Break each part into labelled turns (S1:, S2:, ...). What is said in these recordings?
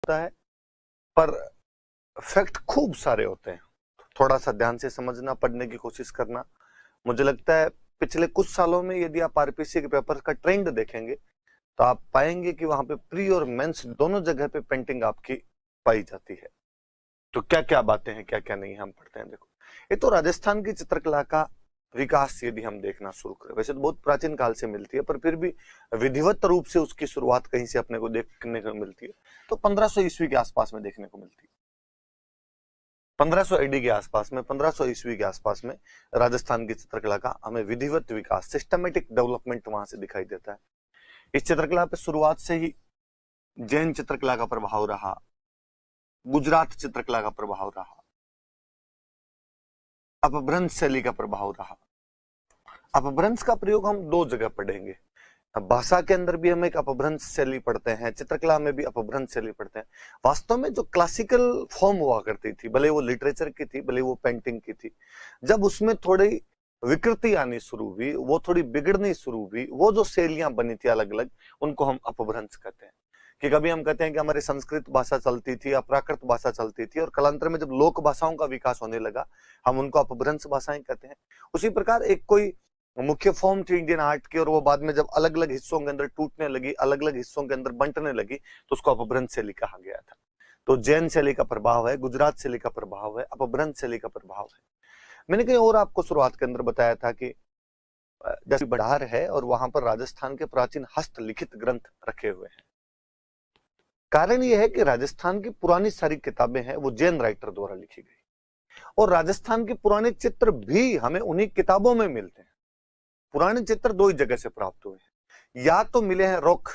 S1: होता है, पर फैक्ट खूब सारे होते हैं। थोड़ा सा ध्यान से समझना, पढ़ने की कोशिश करना। मुझे लगता है पिछले कुछ सालों में यदि आप आरपीसी के पेपर का ट्रेंड देखेंगे तो आप पाएंगे कि वहां पे प्री और मेंस दोनों जगह पे पेंटिंग आपकी पाई जाती है। तो क्या क्या बातें हैं, क्या क्या नहीं, हम पढ़ते हैं। देखो, ये तो राजस्थान की चित्रकला का विकास यदि हम देखना शुरू करें, वैसे तो बहुत प्राचीन काल से मिलती है, पर फिर भी विधिवत रूप से उसकी शुरुआत कहीं से अपने को देखने को मिलती है तो 1500 ईस्वी के आसपास में देखने को मिलती है। 1500 एडी के आसपास में, 1500 ईस्वी के आसपास में राजस्थान की चित्रकला का हमें विधिवत विकास, सिस्टमेटिक डेवलपमेंट वहां से दिखाई देता है। इस चित्रकला पे शुरुआत से ही जैन चित्रकला का प्रभाव रहा, गुजरात चित्रकला का प्रभाव रहा, अपभ्रंश शैली का प्रभाव रहा। अपभ्रंश का प्रयोग हम दो जगह पढ़ेंगे, भाषा के अंदर भी हम एक अपभ्रंश शैली पढ़ते हैं, चित्रकला में भी अपभ्रंश शैली पढ़ते हैं। वास्तव में जो क्लासिकल फॉर्म हुआ करती थी, भले वो लिटरेचर की थी, भले वो पेंटिंग की थी, जब उसमें थोड़ी विकृति आनी शुरू हुई, वो थोड़ी बिगड़नी शुरू हुई, वो जो शैलियां बनी थी अलग अलग, उनको हम अपभ्रंश कहते हैं। कि कभी हम कहते हैं कि हमारी संस्कृत भाषा चलती थी, प्राकृत भाषा चलती थी, और कालांतर में जब लोक भाषाओं का विकास होने लगा, हम उनको अपभ्रंश भाषाएं कहते हैं। उसी प्रकार एक कोई मुख्य फॉर्म थी इंडियन आर्ट की, और वो बाद में जब अलग अलग हिस्सों के अंदर टूटने लगी, अलग अलग हिस्सों के अंदर बंटने लगी, तो उसको अपभ्रंश शैली कहा गया था। तो जैन शैली का प्रभाव है, गुजरात शैली का प्रभाव है, अपभ्रंश शैली का प्रभाव है। मैंने कहीं और आपको शुरुआत के अंदर बताया था कि जैसे बड़ार है और वहां पर राजस्थान के प्राचीन हस्तलिखित ग्रंथ रखे हुए हैं। कारण यह है कि राजस्थान की पुरानी सारी किताबें हैं वो जैन राइटर द्वारा लिखी गई, और राजस्थान के पुराने चित्र भी हमें उन्हीं किताबों में मिलते हैं। पुराने चित्र दो ही जगह से प्राप्त हुए हैं, या तो मिले हैं रॉक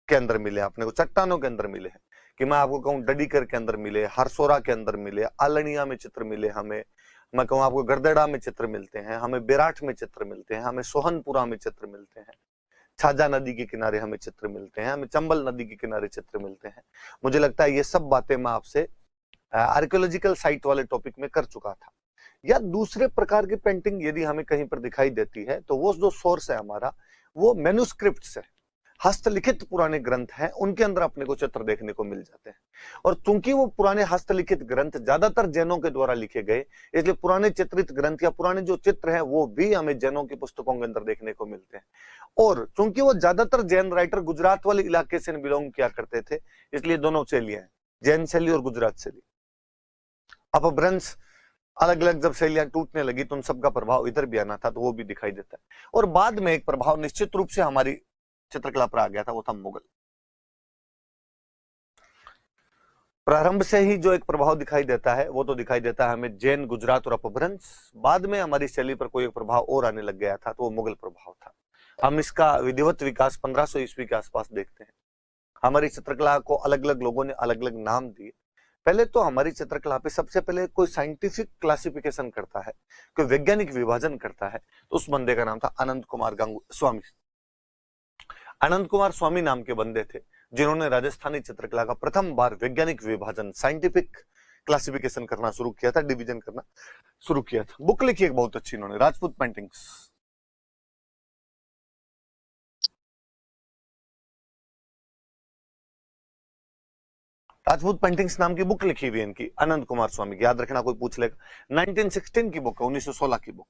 S1: के अंदर मिले, अपने को चट्टानों के अंदर मिले हैं, कि मैं आपको कहूं डडीकर के अंदर मिले, हरसोरा के अंदर मिले, आलनिया में चित्र मिले हमें, मैं कहूं आपको गरदड़ा में चित्र मिलते हैं, हमें बेराठ में चित्र मिलते हैं, हमें सोहनपुरा में चित्र मिलते हैं, छाजा नदी के किनारे हमें चित्र मिलते हैं, हमें चंबल नदी के किनारे चित्र मिलते हैं। मुझे लगता है ये सब बातें मैं आपसे आर्कियोलॉजिकल साइट वाले टॉपिक में कर चुका था। या दूसरे प्रकार की पेंटिंग यदि हमें कहीं पर दिखाई देती है तो वो जो सोर्स है हमारा, वो मैन्युस्क्रिप्ट्स है, हस्तलिखित पुराने ग्रंथ हैं, उनके अंदर अपने को चित्र देखने को मिल जाते हैं। और चूंकि वो पुराने हस्तलिखित ग्रंथ ज्यादातर जैनों के द्वारा लिखे गए, इसलिए पुराने चित्रित ग्रंथ या पुराने जो चित्र हैं वो भी हमें जैनों की पुस्तकों के अंदर देखने को मिलते हैं। और चूंकि वो ज्यादातर जैन राइटर गुजरात वाले इलाके से बिलोंग किया करते थे, इसलिए दोनों शैलियां हैं, जैन शैली और गुजरात शैली। अपभ्रंश अलग अलग जब शैलियां टूटने लगी तो उन सबका प्रभाव इधर भी आना था, तो वो भी दिखाई देता है। और बाद में एक प्रभाव निश्चित रूप से हमारी चित्रकला पर आ गया था, वो था मुगल। प्रारंभ से ही जो एक प्रभाव दिखाई देता है वो तो दिखाई देता है हमें जैन, गुजरात और अपभ्रंश। बाद में हमारी शैली पर कोई एक प्रभाव और आने लग गया था, तो वो मुगल प्रभाव था। हम इसका विधिवत विकास 1500 ईस्वी के आसपास देखते हैं। हमारी चित्रकला को अलग अलग लोगों ने अलग अलग नाम दिए। पहले तो हमारी चित्रकला पे सबसे पहले कोई साइंटिफिक क्लासिफिकेशन करता है, कोई वैज्ञानिक विभाजन करता है, तो उस बंदे का नाम था अनंत कुमार स्वामी। अनंत कुमार स्वामी नाम के बंदे थे जिन्होंने राजस्थानी चित्रकला का प्रथम बार वैज्ञानिक विभाजन, साइंटिफिक क्लासिफिकेशन करना शुरू किया था, डिवीजन करना शुरू किया था। बुक लिखी एक बहुत अच्छी इन्होंने, राजपूत पेंटिंग्स। राजपूत पेंटिंग्स नाम की बुक लिखी हुई है इनकी, अनंत कुमार स्वामी की, याद रखना कोई पूछ लेगा। 1916 की बुक है, 1916 की बुक।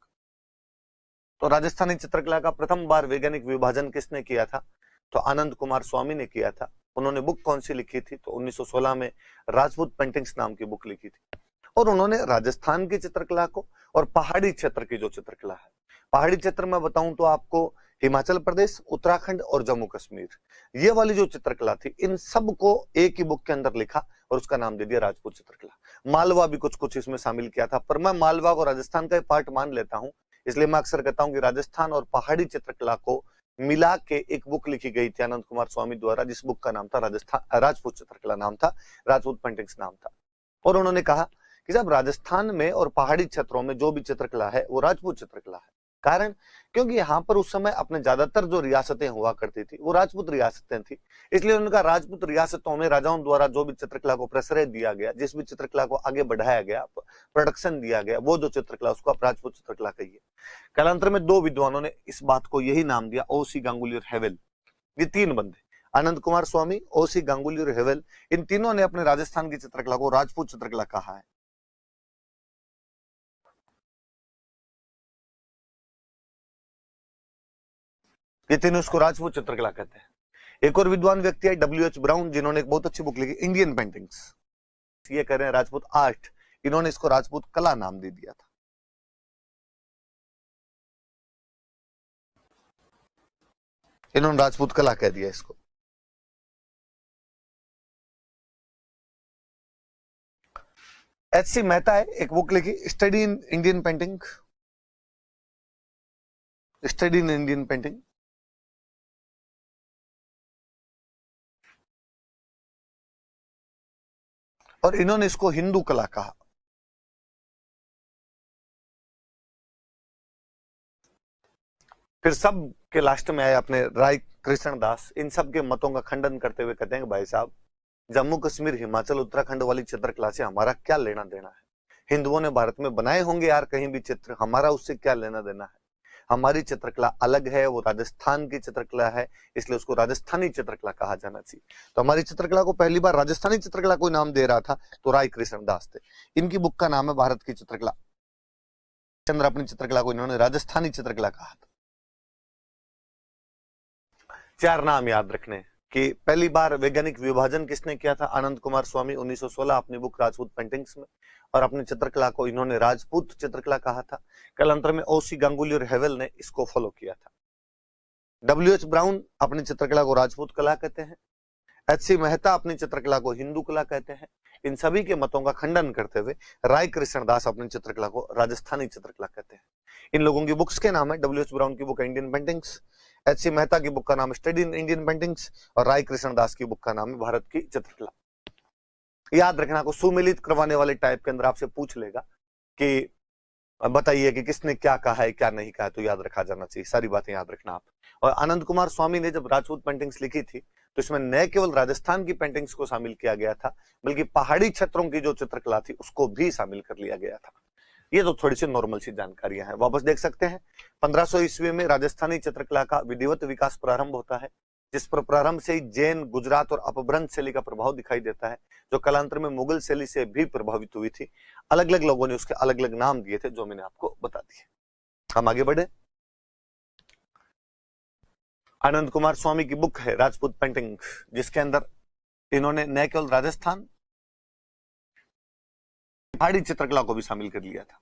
S1: तो राजस्थानी चित्रकला का प्रथम बार वैज्ञानिक विभाजन किसने किया था? तो अनंत कुमार स्वामी ने किया था। उन्होंने बुक कौन सी लिखी थी? तो 1916 में राजपूत पेंटिंग्स नाम की बुक लिखी थी। और उन्होंने राजस्थान की चित्रकला को और पहाड़ी क्षेत्र की जो चित्रकला है, पहाड़ी क्षेत्र में बताऊं तो आपको हिमाचल प्रदेश, उत्तराखंड और जम्मू कश्मीर, ये वाली जो चित्रकला थी, इन सब को एक ही बुक के अंदर लिखा और उसका नाम दे दिया राजपूत चित्रकला। मालवा भी कुछ कुछ इसमें शामिल किया था, पर मैं मालवा को राजस्थान का पार्ट मान लेता हूं, इसलिए मैं अक्सर कहता हूं कि राजस्थान और पहाड़ी चित्रकला को मिला के एक बुक लिखी गई थी अनंत कुमार स्वामी द्वारा, जिस बुक का नाम था राजपूत चित्रकला नाम था, राजपूत पेंटिंग्स नाम था। और उन्होंने कहा कि जब राजस्थान में और पहाड़ी क्षेत्रों में जो भी चित्रकला है वो राजपूत चित्रकला है। कारण, क्योंकि यहाँ पर उस समय अपने ज्यादातर जो रियासतें हुआ करती थी वो राजपूत रियासतें थी, इसलिए उनका राजपूत रियासतों में राजाओं द्वारा जो भी चित्रकला को प्रश्रय दिया गया, जिस भी चित्रकला को आगे बढ़ाया गया, प्रोडक्शन दिया गया, वो जो चित्रकला उसको आप राजपूत चित्रकला कहिए। कालांतर में दो विद्वानों ने इस बात को यही नाम दिया, ओसी गांगुली और हेवेल, ये तीन बंदे, आनंद कुमार स्वामी, ओसी गांगुली और हेवल, इन तीनों ने अपने राजस्थान की चित्रकला को राजपूत चित्रकला कहा है। ये तीनों इसको राजपूत चित्रकला कहते हैं। एक और विद्वान व्यक्ति है डब्ल्यू.एच. ब्राउन, जिन्होंने एक बहुत अच्छी बुक लिखी इंडियन पेंटिंग्स। ये कह रहे हैं राजपूत आर्ट, इन्होंने इसको राजपूत कला नाम दे दिया था। इन्होंने राजपूत कला कह दिया इसको। एच.सी. मेहता है, एक बुक लिखी study in Indian painting, study in Indian painting. और इन्होंने इसको हिंदू कला कहा। फिर सब के लास्ट में आए अपने राय कृष्ण दास, इन सब के मतों का खंडन करते हुए कहते हैं कि भाई साहब, जम्मू कश्मीर, हिमाचल, उत्तराखंड वाली चित्रकला से हमारा क्या लेना देना है? हिंदुओं ने भारत में बनाए होंगे यार कहीं भी चित्र, हमारा उससे क्या लेना देना है? हमारी चित्रकला अलग है, वो राजस्थान की चित्रकला है, इसलिए उसको राजस्थानी चित्रकला कहा जाना चाहिए। तो हमारी चित्रकला को पहली बार राजस्थानी चित्रकला कोई नाम दे रहा था तो राय कृष्ण दास थे। इनकी बुक का नाम है भारत की चित्रकला। चंद्र अपनी चित्रकला को इन्होंने राजस्थानी चित्रकला कहा था। चार नाम याद रखने कि पहली बार वैज्ञानिक विभाजन किसने किया था? आनंद कुमार स्वामी 1916 अपनी बुक राजपूत पेंटिंग्स में, और अपनी चित्रकला को इन्होंने राजपूत चित्रकला कहा था। कालांतर में ओसी गांगुली और हेवल ने इसको फॉलो किया था। डब्ल्यू.एच. ब्राउन अपनी चित्रकला को राजपूत कला कहते हैं। एच.सी. मेहता अपनी चित्रकला को हिंदू कला कहते हैं। इन सभी के मतों का खंडन करते हुए राय कृष्ण दास अपनी चित्रकला को राजस्थानी चित्रकला कहते हैं। इन लोगों की बुक्स के नाम है, डब्ल्यू.एच. ब्राउन की बुक इंडियन पेंटिंग्स, एच.सी. मेहता की बुक का नाम स्टडी इन इंडियन पेंटिंग्स, और राय कृष्ण दास की बुक का नाम है भारत की चित्रकला। याद रखना, को सुमेलित करवाने वाले टाइप के अंदर आपसे पूछ लेगा कि बताइए कि किसने क्या कहा है क्या नहीं कहा है, तो याद रखा जाना चाहिए, सारी बातें याद रखना आप। और आनंद कुमार स्वामी ने जब राजपूत पेंटिंग्स लिखी थी तो इसमें न केवल राजस्थान की पेंटिंग्स को शामिल किया गया था, बल्कि पहाड़ी क्षेत्रों की जो चित्रकला थी उसको भी शामिल कर लिया गया था। ये तो थोड़ी सी नॉर्मल सी जानकारियां हैं, वापस देख सकते हैं। 1500 ईस्वी में राजस्थानी चित्रकला का विधिवत विकास प्रारंभ होता है, जिस पर प्रारंभ से ही जैन, गुजरात और अपभ्रंश शैली का प्रभाव दिखाई देता है, जो कालांतर में मुगल शैली से भी प्रभावित हुई थी। अलग अलग लोगों ने उसके अलग अलग नाम दिए थे, जो मैंने आपको बता दिए। हम आगे बढ़े। आनंद कुमार स्वामी की बुक है राजपूत पेंटिंग, जिसके अंदर इन्होंने न केवल राजस्थान, पहाड़ी चित्रकला को भी शामिल कर लिया था।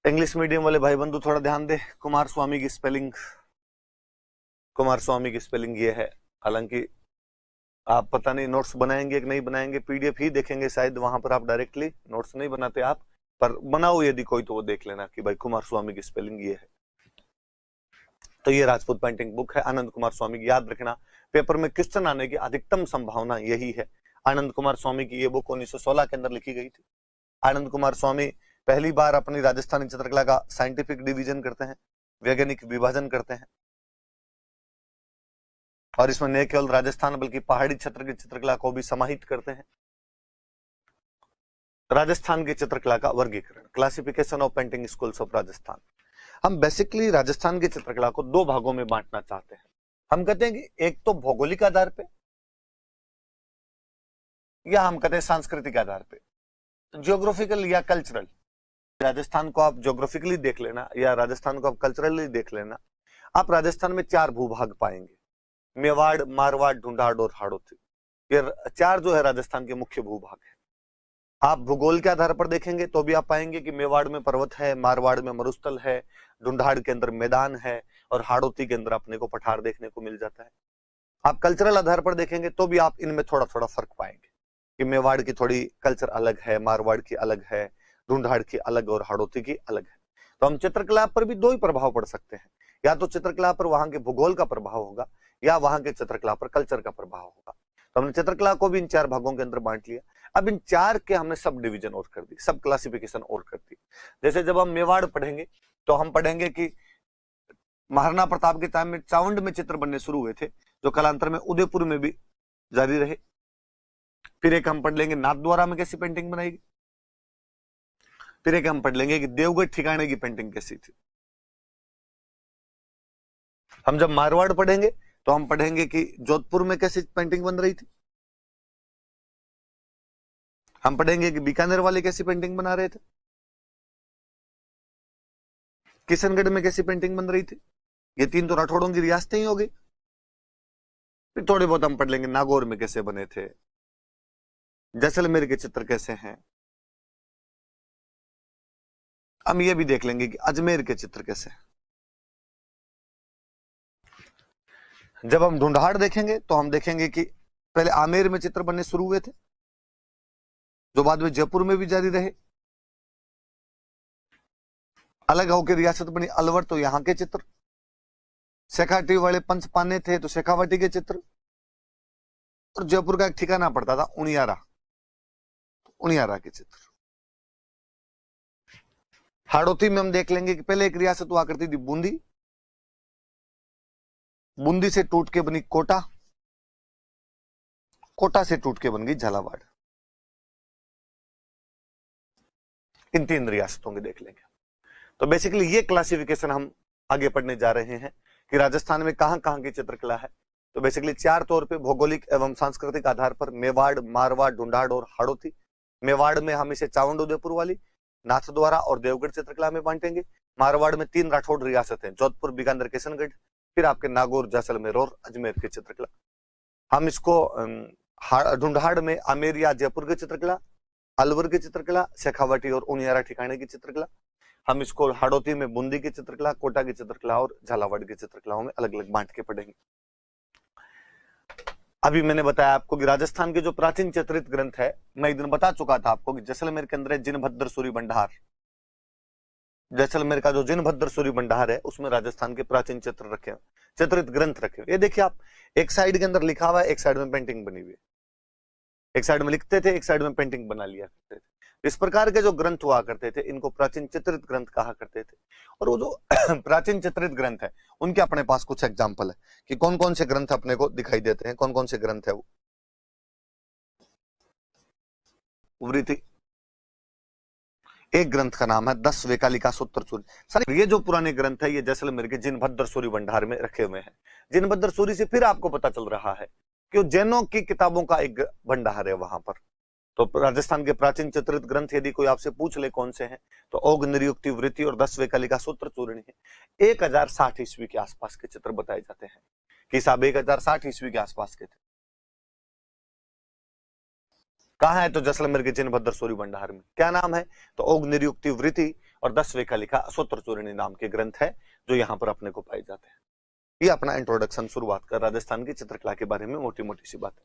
S1: इंग्लिश मीडियम वाले भाई बंधु थोड़ा ध्यान दे। कुमार स्वामी की स्पेलिंग, कुमार स्वामी की स्पेलिंग ये है। हालांकि आप पता नहीं नोट्स बनाएंगे कि नहीं बनाएंगे, पीडीएफ ही देखेंगे शायद, वहां पर आप डायरेक्टली नोट्स नहीं बनाते आप, पर बनाओ यदि कोई तो वो देख लेना कि भाई कुमार स्वामी की स्पेलिंग ये है। तो ये राजपूत पेंटिंग बुक है आनंद कुमार स्वामी की। याद रखना, पेपर में क्वेश्चन आने की अधिकतम संभावना यही है। आनंद कुमार स्वामी की ये बुक 1916 के अंदर लिखी गई थी। आनंद कुमार स्वामी पहली बार अपनी राजस्थानी चित्रकला का साइंटिफिक डिवीजन करते हैं, वैज्ञानिक विभाजन करते हैं, और इसमें न केवल राजस्थान बल्कि पहाड़ी क्षेत्र की चित्रकला को भी समाहित करते हैं। राजस्थान की चित्रकला का वर्गीकरण, classification of painting schools of Rajasthan. हम बेसिकली राजस्थान की चित्रकला को दो भागों में बांटना चाहते हैं। हम कहते हैं कि एक तो भौगोलिक आधार पे, या हम कहते हैं सांस्कृतिक आधार पे, जियोग्राफिकल या कल्चरल। राजस्थान को आप ज्योग्राफिकली देख लेना या राजस्थान को आप कल्चरली देख लेना। आप राजस्थान में चार भूभाग पाएंगे, मेवाड़, मारवाड़, ढूंढाड़ और हाड़ौती। ये चार जो है राजस्थान के मुख्य भूभाग है। आप भूगोल के आधार पर देखेंगे तो भी आप पाएंगे कि मेवाड़ में पर्वत है, मारवाड़ में मरुस्थल है, ढूंढाड़ के अंदर मैदान है, और हाड़ौती के अंदर अपने को पठार देखने को मिल जाता है। आप कल्चरल आधार पर देखेंगे तो भी आप इनमें थोड़ा थोड़ा फर्क पाएंगे कि मेवाड़ की थोड़ी कल्चर अलग है, मारवाड़ की अलग है, ढूंढाड़ की अलग और हाड़ौती की अलग है। तो हम चित्रकला पर भी दो ही प्रभाव पड़ सकते हैं, या तो चित्रकला पर वहां के भूगोल का प्रभाव होगा, या वहां के चित्रकला पर कल्चर का प्रभाव होगा। तो हमने चित्रकला को भी इन चार भागों के अंदर बांट लिया। अब इन चार के हमने सब डिवीजन और कर दी, सब क्लासिफिकेशन और कर दी। जैसे जब हम मेवाड़ पढ़ेंगे तो हम पढ़ेंगे कि महाराणा प्रताप के टाइम में चावंड में चित्र बनने शुरू हुए थे, जो कालांतर में उदयपुर में भी जारी रहे। फिर एक हम पढ़ लेंगे नाथद्वारा में कैसी पेंटिंग बनाएगी, फिर एक हम पढ़ लेंगे कि देवगढ़ ठिकाने की पेंटिंग कैसी थी। हम जब मारवाड़ पढ़ेंगे तो हम पढ़ेंगे कि जोधपुर में कैसी पेंटिंग बन रही थी। हम पढ़ेंगे कि बीकानेर वाले कैसी पेंटिंग बना रहे थे, किशनगढ़ में कैसी पेंटिंग बन रही थी। ये 3 तो राठौड़ों की रियासतें ही हो गई। फिर थोड़े बहुत हम पढ़ लेंगे नागौर में कैसे बने थे, जैसलमेर के चित्र कैसे हैं। हम ये भी देख लेंगे कि अजमेर के चित्र कैसे हैं। जब हम ढूंढाड़ देखेंगे तो हम देखेंगे कि पहले आमेर में चित्र बनने शुरू हुए थे, जो बाद में जयपुर में भी जारी रहे। अलग होकर रियासत बनी अलवर, तो यहां के चित्र। शेखावटी वाले पंच पाने थे तो शेखावटी के चित्र। और जयपुर का एक ठिकाना पड़ता था उनियारा, उनियारा के चित्र। हाड़ौती में हम देख लेंगे कि पहले एक रियासत हुआ करती थी बूंदी, बूंदी से टूट के बनी कोटा, कोटा से टूट के बन गई झालावाड़। इन 3 रियासतों के देख लेंगे। तो बेसिकली ये क्लासिफिकेशन हम आगे पढ़ने जा रहे हैं कि राजस्थान में कहां कहां की चित्रकला है। तो बेसिकली 4 तौर पे भौगोलिक एवं सांस्कृतिक आधार पर मेवाड़, मारवाड़, ढूंढाड़ और हाड़ौती। मेवाड़ में हम इसे चावंड उदयपुर वाली, नाथद्वारा और देवगढ़ चित्रकला में बांटेंगे। मारवाड़ में 3 राठौड़ रियासत हैं, जोधपुर, बीकानेर, किशनगढ़। फिर आपके नागौर, जैसलमेर और अजमेर की चित्रकला। हम इसको ढूंढाड़ में आमेर या जयपुर की चित्रकला, अलवर की चित्रकला, शेखावटी और उनियारा ठिकाने की चित्रकला। हम इसको हाड़ौती में बूंदी की चित्रकला, कोटा की चित्रकला और झालावाड़ की चित्रकलाओं में अलग अलग बांट के पढ़ेंगे। अभी मैंने बताया आपको कि राजस्थान के जो प्राचीन चित्रित ग्रंथ है, मैं एक दिन बता चुका था आपको कि जैसलमेर के अंदर जिनभद्र सूरी भंडार, जैसलमेर का जो जिनभद्र सूरी भंडार है उसमें राजस्थान के प्राचीन चित्र रखे हैं, चित्रित ग्रंथ रखे हुए। ये देखिए आप, एक साइड के अंदर लिखा हुआ है, एक साइड में पेंटिंग बनी हुई है। एक साइड में लिखते थे, एक साइड में पेंटिंग बना लिया करते थे। इस प्रकार के जो ग्रंथ हुआ करते थे इनको प्राचीन चित्रित ग्रंथ कहा करते थे। और वो जो प्राचीन चित्रित ग्रंथ है उनके अपने पास कुछ एग्जाम्पल है कि कौन कौन से ग्रंथ अपने को दिखाई देते हैं, कौन कौन से ग्रंथ है वो। वृत्ति, एक ग्रंथ का नाम है 10 वेकालिका सूत्र सूरी। सर ये जो पुराने ग्रंथ है ये जैसलमेर के जिनभद्र सूरी भंडार में रखे हुए हैं। जिनभद्र सूरी से फिर आपको पता चल रहा है कि जैनों की किताबों का एक भंडार है वहां पर। तो राजस्थान के प्राचीन चित्रित ग्रंथ यदि कोई आपसे पूछ ले कौन से हैं, तो ओग, निरुक्ति, वृत्ति और 10 वेकालिका सूत्र चूर्णी है। 1060 ईस्वी के आसपास के चित्र बताए जाते हैं कि साहब 1060 ईस्वी के आसपास के थे। कहां है? तो जैसलमेर के जिनभद्र सूरी भंडार में। क्या नाम है? तो ओग, निरुक्ति, वृत्ति और 10 वेकालिका सूत्र चूर्णी नाम के ग्रंथ है जो यहाँ पर अपने को पाए जाते हैं। ये अपना इंट्रोडक्शन शुरुआत कर राजस्थान की चित्रकला के बारे में मोटी मोटी सी बात है।